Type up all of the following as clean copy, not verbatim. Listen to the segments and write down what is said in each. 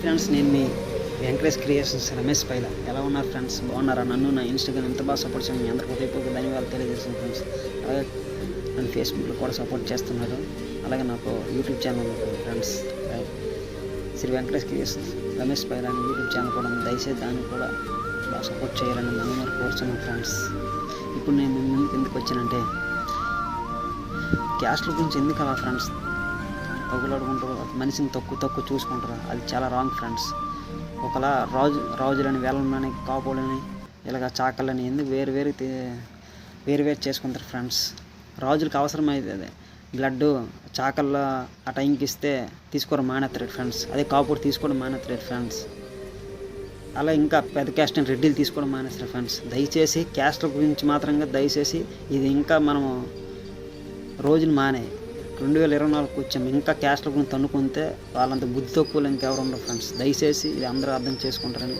Friends, నేను మీ Venkatesh creations Ramesh Paila. ఎలా ఉన్నారు ఫ్రెండ్స్? బాగున్నారా? నన్ను నా ఇన్స్టాగ్రామ్ ఎంత బాగా సపోర్ట్ చేయండి. మీ అందరికీ హృదయపూర్వక ధన్యవాదాలు తెలియజేస్తాను ఫ్రెండ్స్. అలాగే నన్ను ఫేస్బుక్లో కూడా సపోర్ట్ చేస్తున్నారు. అలాగే నాకు యూట్యూబ్ ఛానల్ ఉంది ఫ్రెండ్స్, శ్రీ వెంకటేష్ క్రియేషన్స్ రమేష్ పైల అని యూట్యూబ్ ఛానల్ కూడా ఉంది. దయచేసి దాన్ని కూడా బాగా సపోర్ట్ చేయాలని నన్ను మరి కోరుతున్నాను ఫ్రెండ్స్. ఇప్పుడు నేను ముందుకు ఎందుకు వచ్చానంటే, క్యాస్ట్ల గురించి ఎందుకు అలా ఫ్రెండ్స్ తగులాడుకుంటారు, మనిషిని తక్కువ చూసుకుంటారు. అది చాలా రాంగ్ ఫ్రెండ్స్. ఒకలా రాజులని వేలని కాపులని ఇలాగ చాకలని ఎందుకు వేరు చేసుకుంటారు ఫ్రెండ్స్. రాజులకు అవసరమైతే బ్లడ్ చాకల్లో ఆ టైంకి ఇస్తే తీసుకోవడం మానేస్తారు ఫ్రెండ్స్. అదే కాపుడు తీసుకోవడం మానేస్తారు ఫ్రెండ్స్. అలా ఇంకా పెద్ద క్యాస్ట్ అని రెడ్డిలు తీసుకోవడం మానేస్తారు ఫ్రెండ్స్. దయచేసి క్యాస్ట్ల గురించి మాత్రంగా దయచేసి ఇది ఇంకా మనము రోజులు మానే 2024 వచ్చాము. ఇంకా క్యాస్ట్ల గురించి తన్నుకుంటే వాళ్ళంత బుద్ధి తక్కువలు ఇంకెవరు ఉండరు ఫ్రెండ్స్. దయచేసి ఇది అందరూ అర్థం చేసుకుంటారని,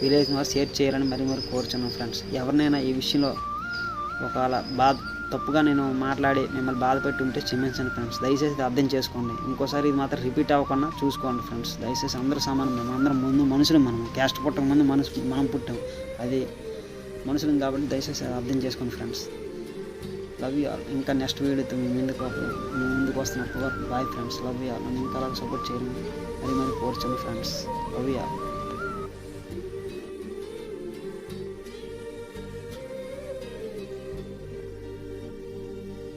వీలైన వారు షేర్ చేయాలని మరి కోరుచున్నాను ఫ్రెండ్స్. ఎవరినైనా ఈ విషయంలో ఒకవేళ తప్పుగా నేను మాట్లాడి మిమ్మల్ని బాధపెట్టి ఉంటే క్షమించండి ఫ్రెండ్స్. దయచేసి ఇది అర్థం చేసుకోండి. ఇంకోసారి ఇది మాత్రం రిపీట్ అవ్వకుండా చూసుకోండి ఫ్రెండ్స్. దయచేసి అందరూ సమానం. మేము అందరం ముందు మనుషులు. మనం క్యాస్ట్ పుట్టక ముందు మనం పుట్టాం. అది మనుషులం కాబట్టి దయచేసి అది అర్థం చేసుకోండి ఫ్రెండ్స్. Love you all. ఇంకా నెక్స్ట్ వీడియోతో మీ ముందుకు వస్తున్నప్పుడు bye friends. Love you all. నన్ను ఇంకా అలాగే సపోర్ట్ చేయండి మరి కోరుచండి ఫ్రెండ్స్. Love you all.